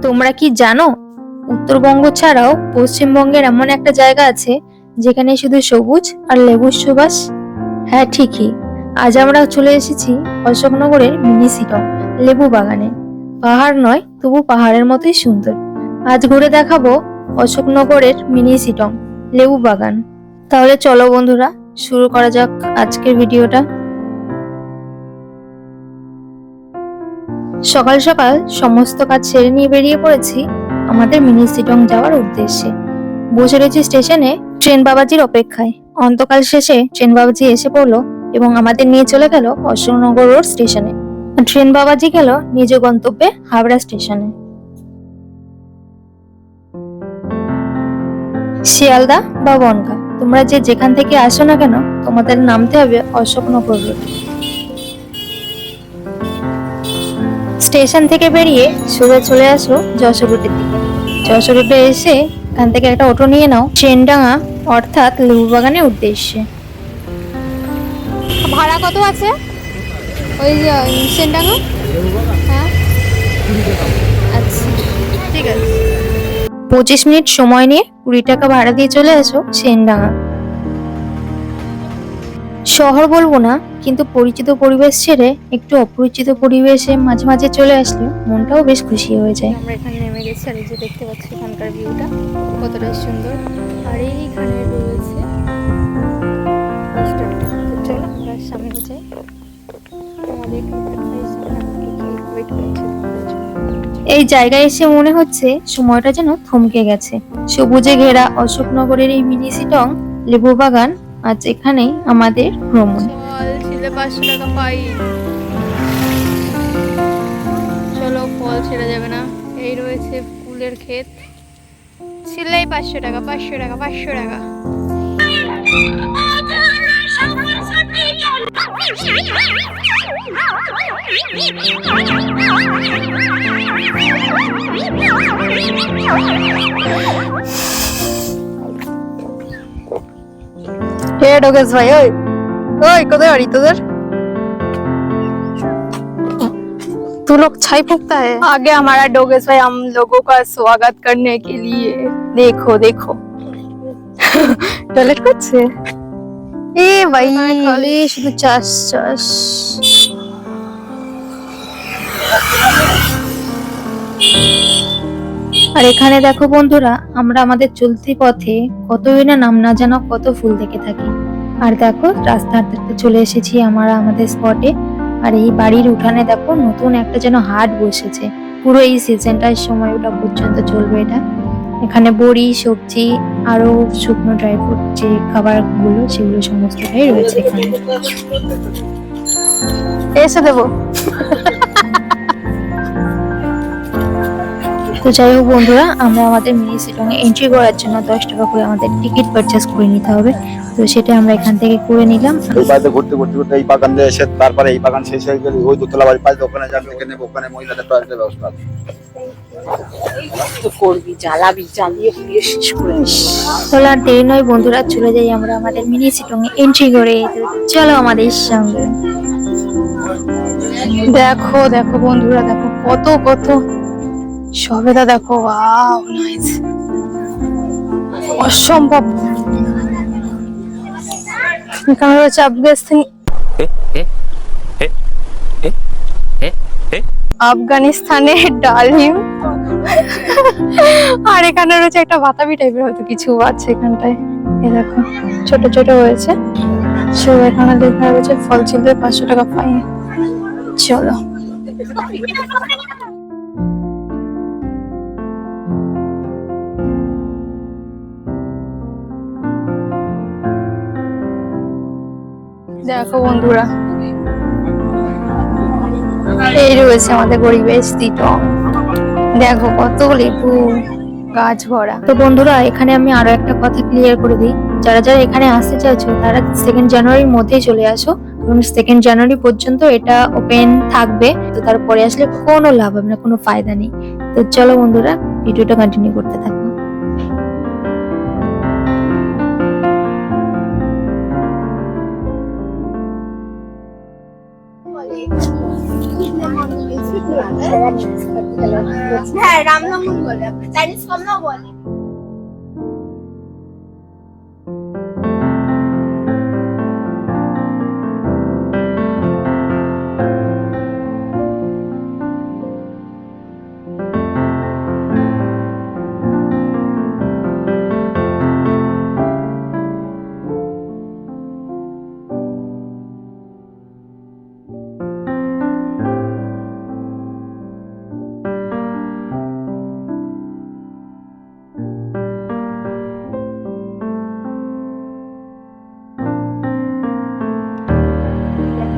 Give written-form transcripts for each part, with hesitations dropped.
তোমরা কি জানো উত্তরবঙ্গ ছাড়াও পশ্চিমবঙ্গের এমন একটা জায়গা আছে যেখানে শুধু সবুজ আর লেবুর সুবাস? হ্যাঁ, ঠিকই। আজ আমরা চলে এসেছি অশোকনগরের মিনি শিলং লেবু বাগানে। পাহাড় নয়, তবু পাহাড়ের মতোই সুন্দর। আজ ঘুরে দেখাবো অশোকনগরের মিনি শিলং লেবু বাগান। তাহলে চলো বন্ধুরা, শুরু করা যাক আজকের ভিডিওটা। সকাল সকাল সমস্ত কাজ সেরে নিয়ে বেরিয়ে পড়েছি আমাদের মিনি শিলং যাওয়ার উদ্দেশ্যে। বসে রয়েছি স্টেশনে ট্রেন বাবাজির অপেক্ষায়। অন্তকাল শেষে ট্রেন বাবাজি এসে পড়লো এবং আমাদের নিয়ে চলে গেল অশোকনগর রোড স্টেশনে। ট্রেন বাবাজি গেল নিজ গন্তব্যে হাওড়া স্টেশনে। শিয়ালদা বা বনগাঁ, তোমরা যে যেখান থেকে আসো না কেন, তোমাদের নামতে হবে অশোকনগর রোড। স্টেশন থেকে বেরিয়ে সোজা চলে আসো যশোর রুটের দিকে। যশোর রুটে এসে এখান থেকে একটা অটো নিয়ে নাও ট্রেনডাঙ্গা অর্থাৎ লেবু বাগানের উদ্দেশ্যে। ভাড়া কত আছে ওই ট্রেনডাঙ্গা? হ্যাঁ, আচ্ছা, ঠিক আছে। 25 মিনিট সময় নিয়ে 20 টাকা ভাড়া দিয়ে চলে আসো সেনডাঙ্গা। শহর বলবো না, কিন্তু পরিচিত পরিবেশ ছেড়ে একটু অপরিচিত পরিবেশে মাঝে মাঝে চলে আসলে মনটাও বেশ খুশি হয়ে যায়। আমরা এখানে নেমে গেছি আর এই যে দেখতে পাচ্ছি এখানকার ভিউটা কতটা সুন্দর। আর এইখানে রয়েছে রেস্টুরেন্ট। চলো আমরা সামনে যাই। আমাদের ওয়েট করছে। এই জায়গায় এসে মনে হচ্ছে সময়টা যেন থমকে গেছে। সবুজে ঘেরা অশোকনগরের এই মিনি শিলং লেবু বাগান, আজ এখানেই আমাদের ভ্রমণ। চল ছিলে 500 টাকা পাই। চলো, ফল ছেড়ে যাবে না। এই রয়েছে ফুলের ক্ষেত, ছিলেই 500 টাকা 500 টাকা 500 টাকা। হে ডোগেশ ভাই, ওই ওই কোথায় বাড়ি তোদের? तू लोग छाई फूकता है आगे हमारा डोगेस भाई हम लोगों का स्वागत करने के लिए। देखो देखो টয়লেট করছে। এ ভাই খালি শুধু চাষ চাষ। আর এখানে দেখো বন্ধুরা, আমরা আমাদের চলতি পথে কতই না নাম না জানা কত ফুল দেখে থাকি। আর দেখো রাস্তা হাঁটতে হাঁটতে চলে এসেছি আমরা আমাদের স্পটে। আর এই বাড়ির উঠানে দেখো নতুন একটা যেন হাট বসেছে। পুরো এই সিজনটার সময় ওটা পর্যন্ত চলবে এটা। এখানে বড়ি, সবজি, আরো শুকনো ড্রাই ফ্রুট যে খাবারগুলো সেগুলো সমস্তটাই রয়েছে এখানে। এসে দেবো। তো যাই হোক বন্ধুরা, আমরা আমাদের মিনি শিলং এ এন্ট্রি করার জন্য 10 টাকা করে আমাদের টিকিট পারচেজ করে নিতে হবে। তো সেটা আমরা এখান থেকে করে নিলাম। এই বাড়িতে ঘুরতে ঘুরতে ঘুরতে এই বাগান দিয়ে এসে তারপরে এই বাগান শেষ হয়ে গেলে ওই দোতলা বাড়ি পাই, ওখানে যাবে, ওখানে ওখানে মহিলাদের টয়লেটের ব্যবস্থা আছে। তাহলে আর দেরি নয় বন্ধুরা, চলে যাই আমরা আমাদের মিনি শিলং এ এন্ট্রি করে। তো চলো আমাদের সঙ্গে। দেখো দেখো বন্ধুরা, দেখো কত কত সবেদা, দেখো ওয়াও নাইস, অসম্ভব। এখানে রয়েছে আফগানিস্তানের ডালিম। আর এখানে রয়েছে একটা বাতাবি টাইপের হয়তো কিছু আছে এখানটায়। এই দেখো ছোট ছোট হয়েছে সব। এখানে লেখা রয়েছে ফল ছিলতে 500 টাকা ফাইন। চলো দেখো বন্ধুরা, এই রয়েছে আমাদের পরিবেশ শিলং। দেখো কত লেবু গাছ ভরা। তো বন্ধুরা, এখানে আমি আরো একটা কথা ক্লিয়ার করে দিই, যারা যারা এখানে আসতে চাইছো তারা 2 জানুয়ারির মধ্যেই চলে আসো, কারণ 2 জানুয়ারি পর্যন্ত এটা ওপেন থাকবে। তো তারপরে আসলে কোনো লাভ হবে না, কোনো ফায়দা নেই। তো চলো বন্ধুরা, ভিডিওটা কন্টিনিউ করতে থাকো। হ্যাঁ রামনবমী বলে, চাইনিজ কমলাও বলে।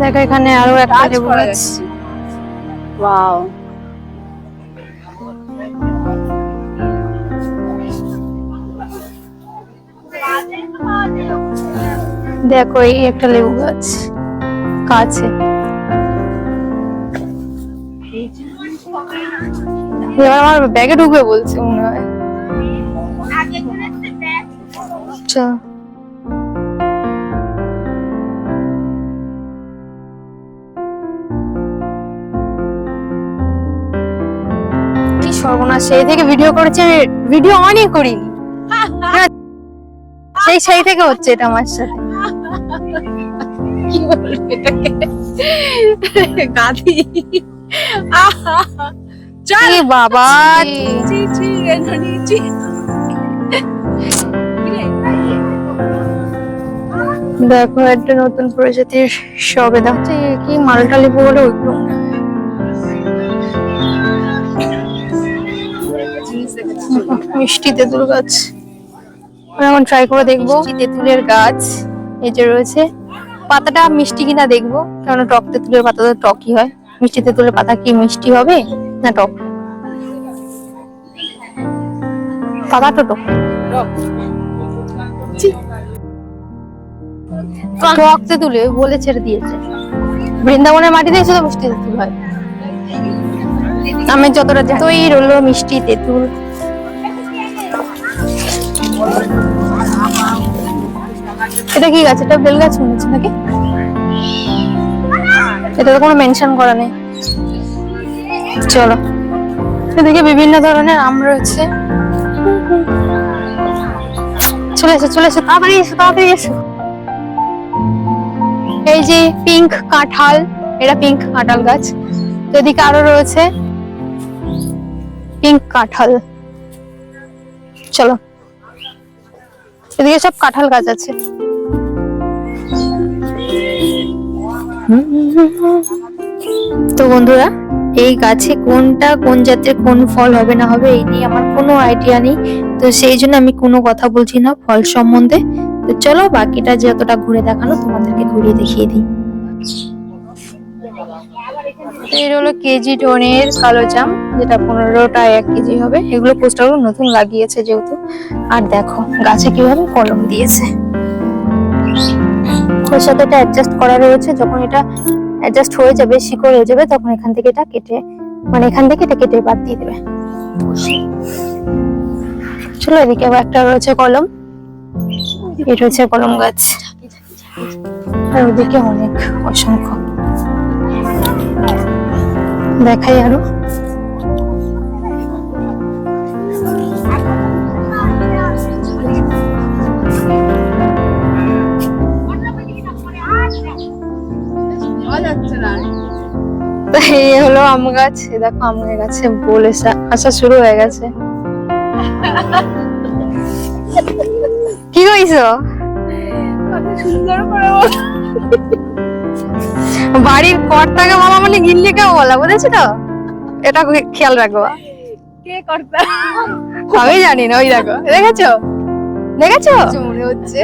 দেখো এখানে আরো একটা লেবু গাছ। ওয়াও, দেখো এই একটা লেবু গাছ কাছে। এবার আমার ব্যাগে ঢুকবে বলছে মনে হয়। আচ্ছা কি সর্বনাশ, সেই থেকে ভিডিও করেছে, ভিডিও অনই করিনি। সেই থেকে হচ্ছে এটা আমার সাথে। কি বলবো এটাকে, গাধি। চল এ বাবা, চি চি এননি চি। দেখো একটা নতুন প্রজাতির সবেদা, কি মালটা লেবু বলে ওইগুলো মনে হয়। মিষ্টি তেঁতুল গাছ, এখন ট্রাই করে দেখবো। তেঁতুলের গাছ এই যে রয়েছে, পাতাটা মিষ্টি কিনা দেখবো, কারণ টক তেঁতুলের পাতা তো টকই হয়। মিষ্টি তেঁতুলের পাতা কি মিষ্টি হবে না টক? পাতা তো টক, টক তেঁতুলে বলে ছেড়ে দিয়েছে। বৃন্দাবনের মাটিতে শুধু মিষ্টি তেঁতুল হয়, আমি যতটা জানি। তো এই রইলো মিষ্টি তেঁতুল। এটা কি গাছ? এটা বেল গাছ মনে হচ্ছে নাকি? এটা তো কোনো মেনশন করা নেই। চলো, এদিকে বিভিন্ন ধরনের আম রয়েছে। চলে এসো চলে এসো, তাড়াতাড়ি এসো তাড়াতাড়ি এসো। এই যে পিঙ্ক কাঁঠাল, এটা পিঙ্ক কাঁঠাল গাছ। তো এদিকে আরো রয়েছে পিঙ্ক কাঁঠাল। চলো, এদিকে সব কাঁঠাল গাছ আছে। তো বন্ধুরা, এই গাছে কোনটা কোন জাতের কোন ফল হবে না হবে এই নিয়ে আমার কোনো আইডিয়া নেই, তো সেই জন্য আমি কোনো কথা বলছি না ফল সম্বন্ধে। তো চলো বাকিটা যতটা ঘুরে দেখানো তোমাদেরকে ঘুরিয়ে দেখিয়ে দিই। এই হলো কেজি টনের কালো জাম, যেটা 15 টায় 1 কেজি হবে। এগুলো পোস্টারগুলো নতুন লাগিয়েছে যেহেতু। আর দেখো গাছে কিভাবে কলম দিয়েছে। ওর সাথে এটা অ্যাডজাস্ট করা রয়েছে, যখন এটা অ্যাডজাস্ট হয়ে যাবে, শিকড় হয়ে যাবে, তখন এখান থেকে এটা কেটে, মানে এখান থেকে এটা কেটে বাদ দিয়ে দেবে। চলো, এদিকে আবার একটা রয়েছে কলম, এটা হচ্ছে কলম গাছ। আর ওদিকে অনেক, অসংখ্য। দেখাই আরো। এই হলো আম গাছ। দেখো আম গাছে বলে আসা শুরু হয়ে গেছে। কি কইছো? সুন্দর করে বাড়ির কর্তাকে বলা মানে গিন্নিকেও বলা, বুঝেছো তো? এটা খেয়াল রাখবো। কে করতে আমি জানি না। ওই দেখো, দেখেছো দেখেছো মনে হচ্ছে।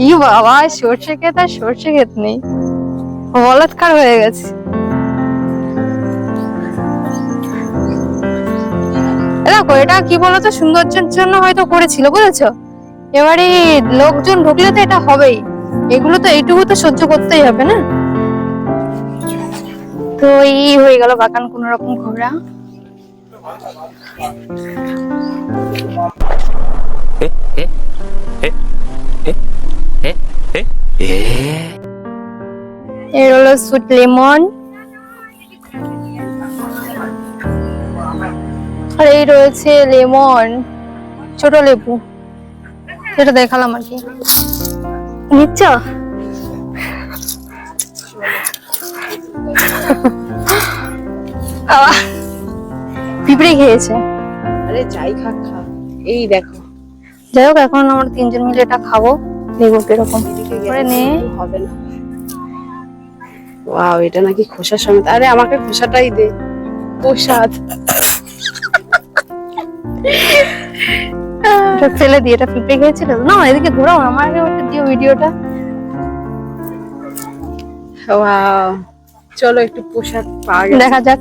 ই বাবা, সর্ষে ক্ষেত আর সর্ষে ক্ষেত নেই, বলাৎকার হয়ে গেছে। দেখো এটা কি বলতো, সৌন্দর্যের জন্য হয়তো করেছিল, বুঝেছো? এবারে লোকজন ঢুকলে তো এটা হবেই, এগুলো তো এইটুকু তো সহ্য করতেই হবে না। তো এই হয়ে গেল বাগান কোন রকম ঘোরা। এর হলো সুইট লেমন, এই রয়েছে লেমন, ছোট লেবু, সেটা দেখালাম আর কি। নিচ্ছ? পিঁপড়ে খেয়েছে। আরে যাই খা খা, এই দেখো যাই হোক, এখন আমরা তিনজন মিলে এটা খাবো, দেখবো কিরকম করে নে। হবে না। ওয়াও, এটা নাকি খোসা সমেত। আরে আমাকে খোসাটাই দে, প্রসাদ। এটা ফেলে দিয়ে, এটা পিঁপড়ে খেয়েছিল না। এদিকে ঘোরাও, আমাকে ওটা দিও ভিডিওটা। ওয়াও, চলো একটু প্রসাদ পাওয়া গেছে। দেখা যাক।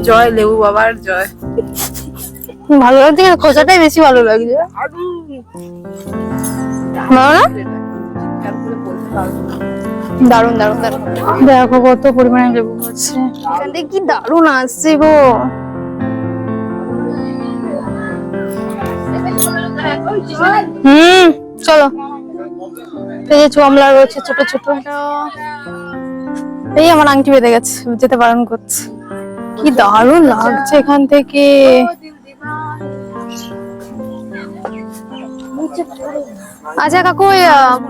জয় লেবু বাবার জয়। ভালো লাগছে, খোসাটাই বেশি ভালো লাগছে। ভালো না? দারুন দারুন দারুন। দেখো কত পরিমাণে লেবু হচ্ছে, এখান থেকে কি দারুন আসছে গো। চলো। এই যে চমলা রয়েছে ছোট ছোট। এই আমার আংটি বেঁধে গেছে, যেতে বারণ করছে। কি দারুণ লাগছে এখান থেকে। আচ্ছা কাকু,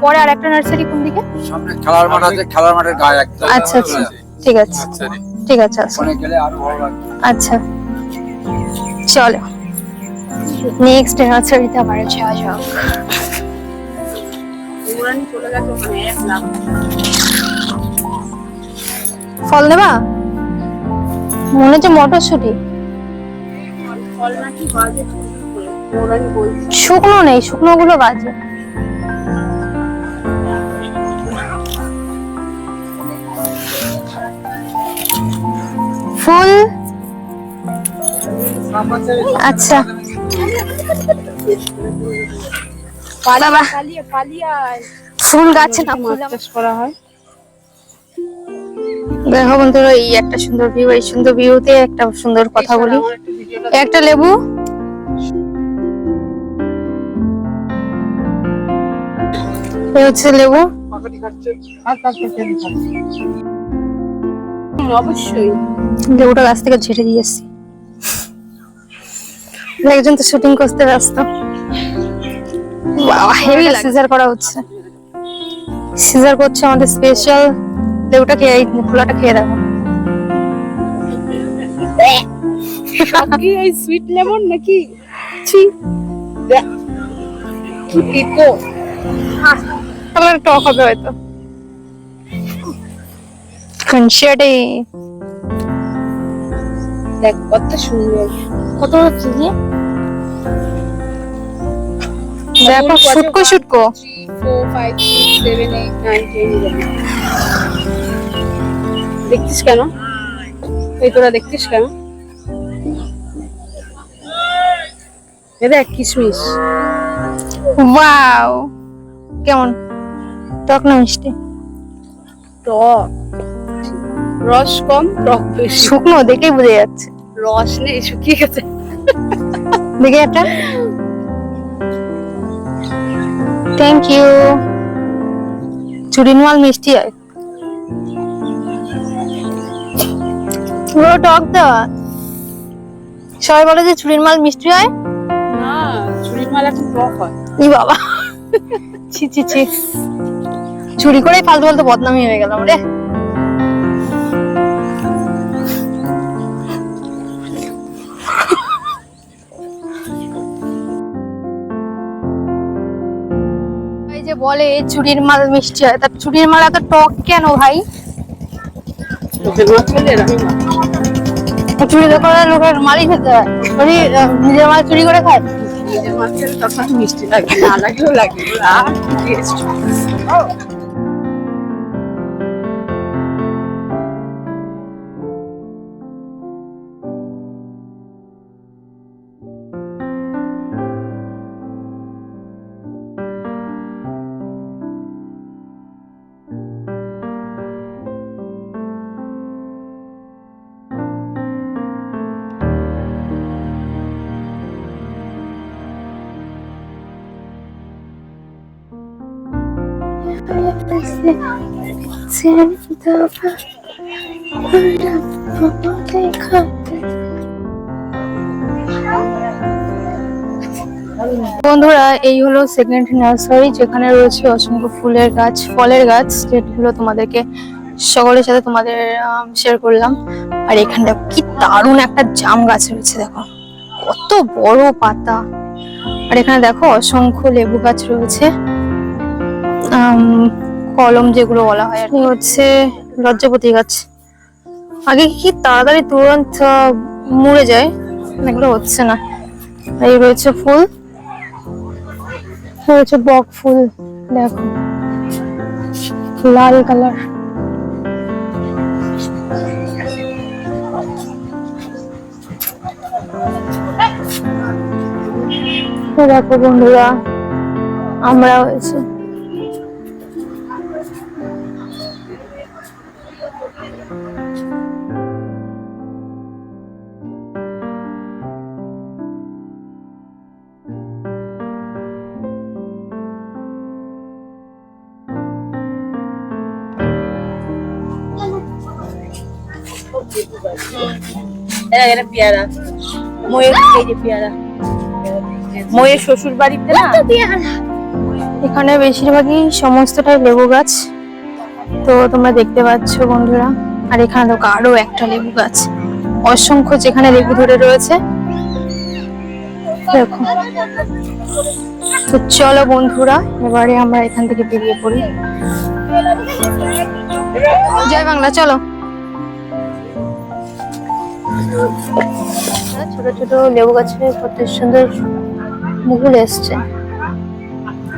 পরে আর একটা নার্সারি কোন দিকে? সামনে খেলার মাঠ আছে, খেলার মাঠের গায়ে একটা। আচ্ছা আচ্ছা, ঠিক আছে ঠিক আছে। আচ্ছা ওখানে গেলে আরো ভালো লাগবে। আচ্ছা, চলো নেক্সট নার্সারিতে আবার যাওয়া যাক। চলে গেছে ওখানে, 1 লাখ। ফল নেবা? মনে হচ্ছে মটরশুঁটি। ফল নাকি বাজে, ওরানি বলছে। শুকনো নেই, শুকনো গুলো বাজে। ফুল আচ্ছা, বাবা পালিয়ে পালিয়ে আয়। ফুল গাছে না, ফুল মাছ চাষ করা হয়। দেখো বন্ধুরা, এই একটা সুন্দর ভিউ, এই সুন্দর ভিউতে একটা সুন্দর কথা বলি। আমার একটু ভিডিওটা একটা লেবু, এই হচ্ছে লেবু। অবশ্যই। লেবুটা গাছ থেকে ঝেড়ে দিয়ে এসছি। একজন তো শুটিং করতে ব্যস্ত। বাবা, হেভি সিজার করা হচ্ছে। সিজার করছে আমাদের স্পেশাল। লেবুটা খেয়ে, এই খোলাটা খেয়ে দেখো। সব কি এই সুইট লেমন নাকি? ছি, দেখ, কি তিতো। তাহলে টক হবে হয়তো। কনশিয়াটে দেখ কত সুন্দর। কত চিনি। দেখো শুটকো শুটকো। 3, 4, 5, 6, 7, 8, 9, 10, 11। দেখছিস কেন? এই তোরা দেখছিস কেন? এ দেখ কিশমিশ। ওয়াও, কেমন টক না মিষ্টি? টক, রস কম টক বেশি। শুকনো দেখেই বোঝা যাচ্ছে। রস নেই, শুকিয়ে গেছে। দেখে একটা। Thank you. চুরির মাল মিষ্টি হয়, পুরো টক দেওয়া। সবাই বলে যে চুরির মাল মিষ্টি হয়। না, চুরির মাল এখন টক হয়। ই বাবা, ছি ছি ছি, চুরি করে ফালতু ফালতু বদনামি হয়ে গেলাম রে। এই যে বলে চুরির মাল মিষ্টি হয়, তার চুরির মাল এত টক কেন ভাই? লোকের মাছ খেলে এরকমই হয়। চুরি করে লোকের মালই খেতে হয়, নিজের মাল চুরি করে খায়। নিজের মাছ খেলে তখন মিষ্টি লাগে, না লাগলেও লাগে। আর টেস্ট। বন্ধুরা এই হলো সেকেন্ড নার্সারি, যেখানে রয়েছে অসংখ্য ফুলের গাছ, ফলের গাছ, যেগুলো তোমাদেরকে সকলের সাথে তোমাদের শেয়ার করলাম। আর এখানটা কি দারুণ একটা জাম গাছ রয়েছে, দেখো কত বড় পাতা। আর এখানে দেখো অসংখ্য লেবু গাছ রয়েছে, কলম যেগুলো বলা হয়। আর কি হচ্ছে লজ্জাপতি গাছ। আগে কি তাড়াতাড়ি তুরন্ত মরে যায়, এগুলো হচ্ছে না। এই রয়েছে ফুল, রয়েছে বক ফুল, দেখো লাল কালার। দেখো বন্ধুরা আমরা হয়েছে এটা পেয়ারা, ময়ের এই যে পেয়ারা, ময়ের শ্বশুর বাড়িতে না। এখানে বেশিরভাগই সমস্তটাই লেবু গাছ, তো তোমরা দেখতে পাচ্ছ বন্ধুরা। আর এখানে দেখো আরো একটা লেবু গাছ, অসংখ্য যেখানে লেবু ধরে রয়েছে, দেখো। তো চলো বন্ধুরা এবারে আমরা এখান থেকে বেরিয়ে পড়ি। জয় বাংলা, চলো। ছোট ছোট লেবু গাছে কত সুন্দর মুকুল এসছে,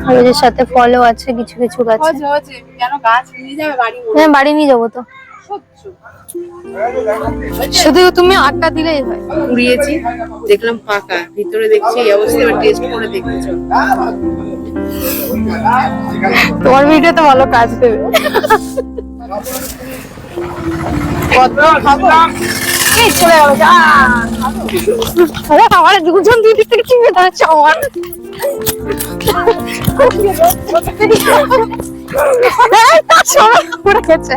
আর এর সাথে ফলও আছে কিছু কিছু গাছে। কেন গাছ নিয়ে যাবে বাড়ি? হ্যাঁ বাড়ি নিয়ে যাবো তো, শুধু তুমি আটটা দিলেই হয়। কুড়িয়েছি, দেখলাম ফাঁকা, ভিতরে দেখছি এই অবস্থা, টেস্ট করে দেখতে চল। তোমার ভিডিও তো ভালো কাজ দেবে। কত খাবো? এই চলে যাবে যা। আরে আমার দুজন দুই দিক থেকে চিপে ধরছে আমার। এই তার সময় পড়ে গেছে।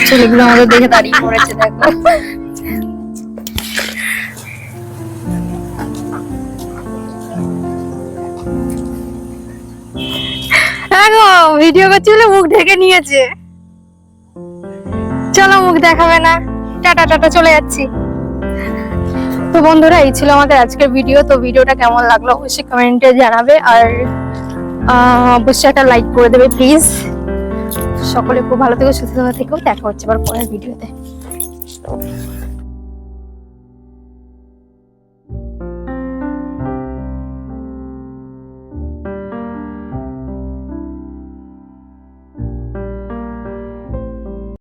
ছেলেগুলো আমাদের দেখে দাঁড়িয়ে পড়েছে, দেখো। দেখো ভিডিও করছি বলে মুখ ঢেকে নিয়েছে। চলো মুখ দেখাবে না, টাটা টাটা, চলে যাচ্ছি। তো বন্ধুরা এই ছিল আমাদের আজকের ভিডিও। তো ভিডিওটা কেমন লাগলো অবশ্যই কমেন্টে জানাবে, আর অবশ্যই একটা লাইক করে দেবে প্লিজ। সকলে খুব ভালো থেকো, সুস্থ থেকো। দেখা হচ্ছে আবার পরের ভিডিওতে।